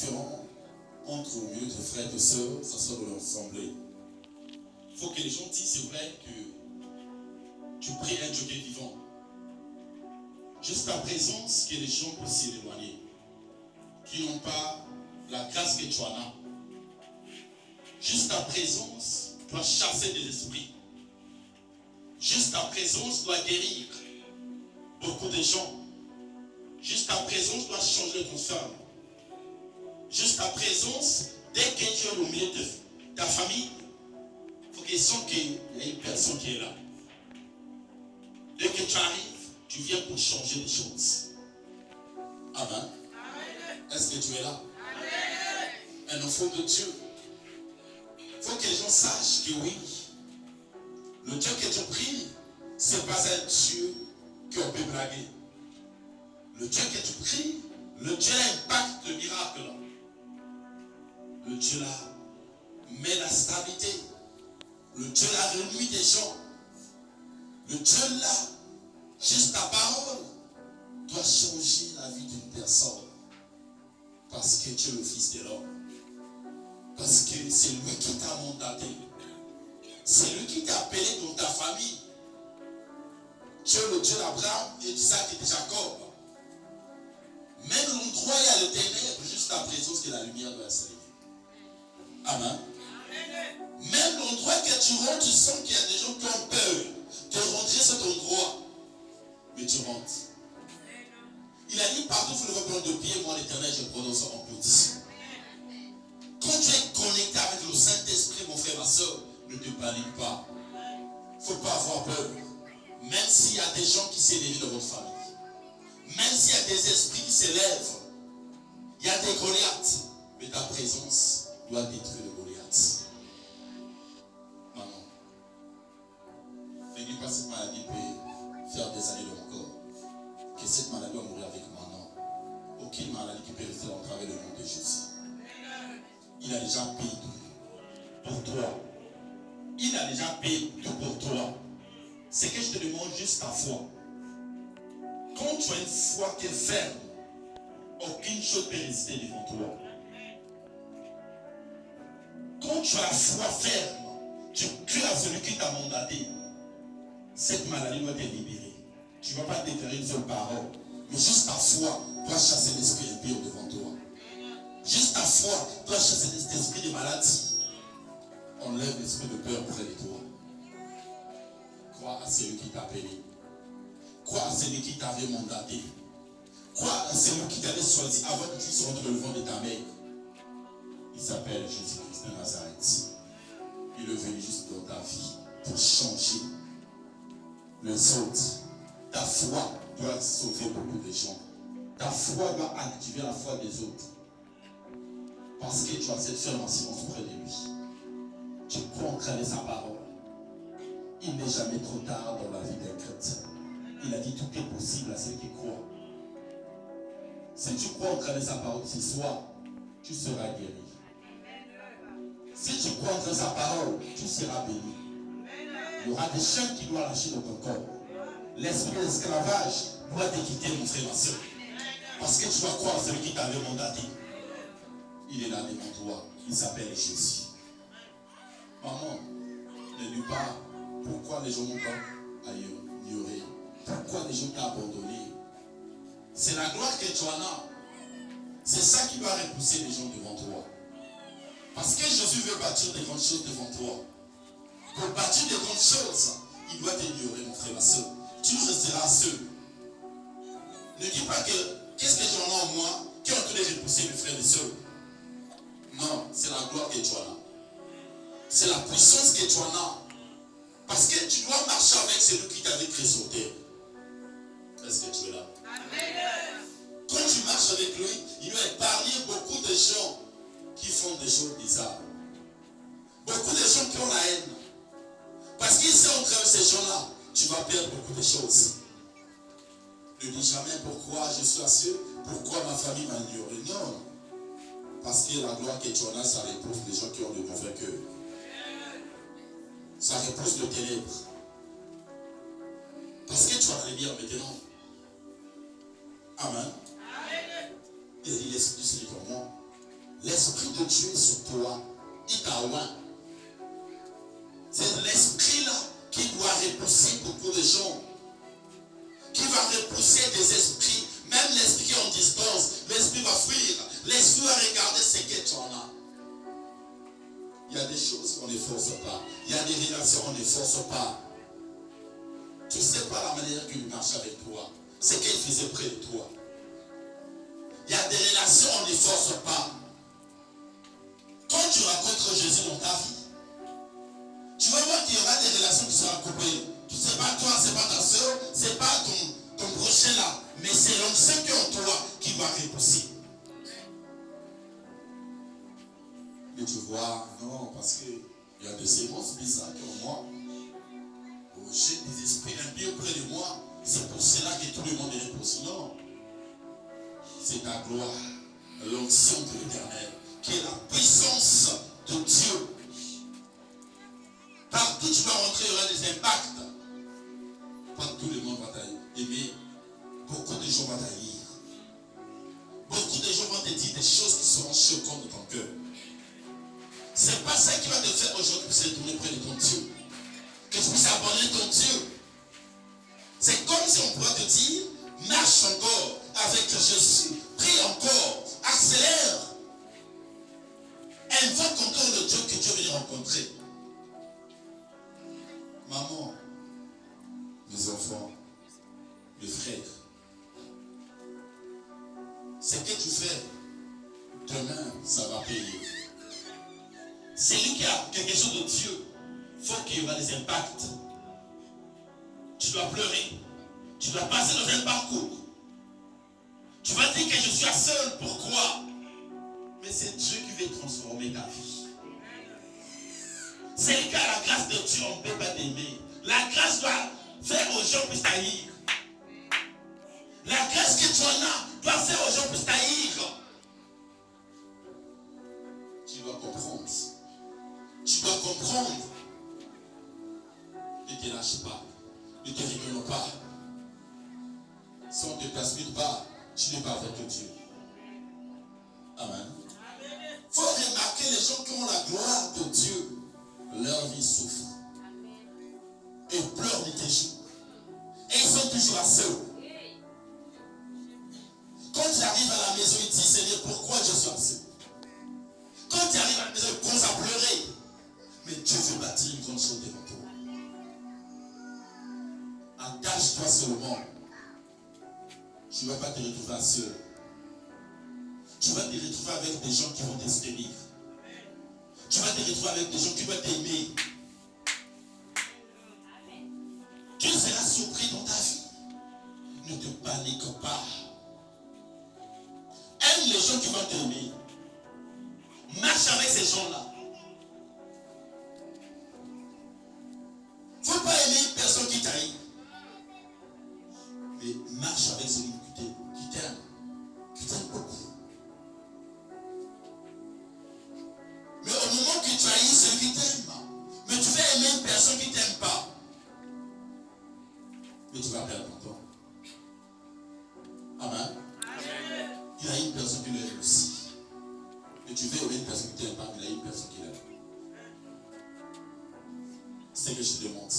différent entre au milieu de frères et de sœurs, ça soit de l'assemblée. Il faut que les gens disent, c'est vrai que tu pries un Dieu qui est vivant. Juste ta présence, que les gens puissent s'éloigner, qui n'ont pas la grâce que tu en as. Juste ta présence doit chasser des esprits. Juste ta présence doit guérir beaucoup de gens. Juste ta présence doit changer ton femme. Juste ta présence, dès que tu es au milieu de ta famille, il faut qu'ils sentent qu'il y a une personne qui est là. Dès que tu arrives, tu viens pour changer les choses. Amen. Est-ce que tu es là? Un enfant de Dieu. Il faut que les gens sachent que oui, le Dieu que tu pries, ce n'est pas un Dieu qu'on peut blaguer. Le Dieu que tu pries, le Dieu là impacte le miracle. Le Dieu là met la stabilité. Le Dieu là réunit des gens. Le Dieu là, juste ta parole, doit changer la vie d'une personne. Parce que tu es le Fils de l'homme. Parce que c'est lui qui t'a mandaté. C'est lui qui t'a appelé dans ta famille. Tu es le Dieu d'Abraham et d'Isaac et de Jacob. Même l'endroit où il y a le ténèbre, juste ta présence que la lumière doit s'allumer. Amen. Même l'endroit que tu rentres, tu sens qu'il y a des gens qui ont peur de rentrer cet endroit. Mais tu rentres. Il a dit partout, il faut le reprendre de pied, moi l'Éternel, je prononce en plus. Quand tu es connecté avec le Saint-Esprit, mon frère, ma soeur, ne te panique pas. Il ne faut pas avoir peur. Même s'il y a des gens qui s'élèvent dans votre famille, même s'il y a des esprits qui s'élèvent, il y a des Goliaths, mais ta présence doit détruire le Goliath. Maman, ne dis pas cette maladie peut faire des années dans mon corps. Que cette maladie va mourir avec moi, non. Aucune maladie qui peut rester dans le travers le nom de Jésus. Il a déjà payé tout pour toi. Il a déjà payé tout pour toi. C'est que je te demande juste ta foi. Quand tu as une foi qui est ferme, aucune chose ne peut résister devant toi. Quand tu as la foi ferme, tu cries à celui qui t'a mandaté. Cette maladie doit être libérée. Tu ne vas pas déclarer une seule parole. Mais juste ta foi doit chasser l'esprit impur devant toi. Juste ta foi doit chasser cet esprit de maladie. Enlève l'esprit de peur près de toi. Crois à celui qui t'a appelé. Crois à celui qui t'avait mandaté. Crois à celui qui t'avait choisi avant que tu sois dans le ventre de ta mère. Il s'appelle Jésus-Christ de Nazareth. Il est venu juste dans ta vie pour changer les autres. Ta foi doit sauver beaucoup de gens. Ta foi doit activer la foi des autres. Parce que tu as cette ferme assurance auprès de lui. Tu crois en train de sa parole. Il n'est jamais trop tard dans la vie d'un chrétien. Il a dit tout est possible à ceux qui croient. Si tu crois en train de sa parole ce soir, tu seras guéri. Si tu crois en train de sa parole, tu seras béni. Il y aura des chaînes qui doivent lâcher dans ton corps. L'esprit d'esclavage doit te quitter, mon frère, ma soeur. Parce que tu dois croire en celui qui t'avait mandaté. Il est là devant toi. Il s'appelle Jésus. Maman, ne dis pas pourquoi les gens n'ont pas ignoré. Pourquoi les gens t'ont abandonné. C'est la gloire que tu en as. C'est ça qui doit repousser les gens devant toi. Parce que Jésus veut bâtir des grandes choses devant toi. Pour bâtir des grandes choses, il doit t'ignorer, mon frère, ma soeur. Tu resteras seul. Ne dis pas que qu'est-ce que j'en ai en moi qui ont tous les repousser mes frères et sœurs. Non, c'est la gloire que tu en as. C'est la puissance que tu en as. Parce que tu dois marcher avec celui qui t'avait créé sur terre. Est-ce que tu es là? Amen. Quand tu marches avec lui, il doit épargner beaucoup de gens qui font des choses bizarres. Beaucoup de gens qui ont la haine. Parce qu'il sait entre ces gens-là, tu vas perdre beaucoup de choses. Ne dis jamais pourquoi je suis assis, pourquoi ma famille m'a ignoré. Non. Parce que la gloire que tu en as, ça repousse les gens qui ont de mauvais cœur. Ça repousse le ténèbre. Parce que tu as la lumière maintenant. Amen. Il a dit l'Esprit c'est pour moi. L'Esprit de Dieu est sur toi. Il t'a oint. C'est l'Esprit-là qui doit repousser beaucoup de gens. Qui va repousser des esprits. Même l'esprit qui est en distance, l'esprit va fuir. L'esprit va regarder ce que tu en as. Il y a des choses qu'on ne force pas. Il y a des relations qu'on ne force pas. Tu ne sais pas la manière qu'il marche avec toi. Ce qu'il faisait près de toi. Il y a des relations qu'on ne force pas. Quand tu rencontres Jésus dans ta vie, tu vas voir qu'il y aura des relations qui seront coupées. Tu ne sais pas toi, ce n'est pas ta soeur, ce n'est pas ton prochain là. Mais c'est l'onction qui est en toi qui va repousser. Mais tu vois, non, parce qu'il y a des séquences bizarres en moi. J'ai des esprits impieux près de moi. C'est pour cela que tout le monde est repoussé. Non. C'est ta gloire, l'onction de l'Éternel, qui est la puissance de Dieu. Partout tu vas rentrer, il y aura des impacts. Pas tout le monde va t'aimer. Beaucoup de gens vont t'haïr. Beaucoup de gens vont te dire des choses qui seront choquantes de ton cœur. C'est pas ça qui va te faire aujourd'hui se retourner près de ton Dieu. Que tu puisses abandonner ton Dieu. C'est comme si on pourrait te dire, marche encore avec Jésus, prie encore, accélère. Invoque encore le Dieu que Dieu veut rencontrer. Maman, mes enfants, mes frères, ce que tu fais, demain, ça va payer. Celui qui a quelque chose de Dieu, il faut qu'il y ait des impacts. Tu dois pleurer. Tu dois passer dans un parcours. Tu vas dire que je suis seul. Pourquoi? Mais c'est Dieu qui veut transformer ta vie. C'est qu'à la grâce de Dieu, on ne peut pas t'aimer. La grâce doit faire aux gens puissent t'haïr. La grâce que tu en as doit faire aux gens puissent t'haïr. Tu dois comprendre. Tu dois comprendre. Ne te lâche pas. Ne te rigole pas. Si on ne te persuade pas, tu n'es pas avec Dieu. Amen. Il faut remarquer les gens qui ont la gloire de Dieu. Leur vie souffre. Et pleurent de tes jours. Et ils sont toujours à seuls. Quand tu arrives à la maison, ils disent, Seigneur, pourquoi je suis à seul? Quand tu arrives à la maison, ils commencent à pleurer. Mais Dieu veut bâtir une grande chose devant toi. Attache-toi seulement. Tu ne vas pas te retrouver seul. Tu vas te retrouver avec des gens qui vont te soutenir. Tu vas te retrouver avec des gens qui vont t'aimer. Tu seras surpris dans ta vie. Ne te panique pas. Aime les gens qui vont t'aimer. Marche avec ces gens-là. Il ne faut pas aimer une personne qui t'haït. Mais marche avec celui qui t'aime beaucoup. Mais au moment que tu haïs celui qui t'aime, mais tu vas aimer une personne qui ne t'aime pas, mais tu vas perdre ton temps. Amen. Il y a une personne qui l'aime aussi. Mais tu veux aimer une personne qui ne t'aime pas, mais il y a une personne qui l'aime. C'est ce que je te demande.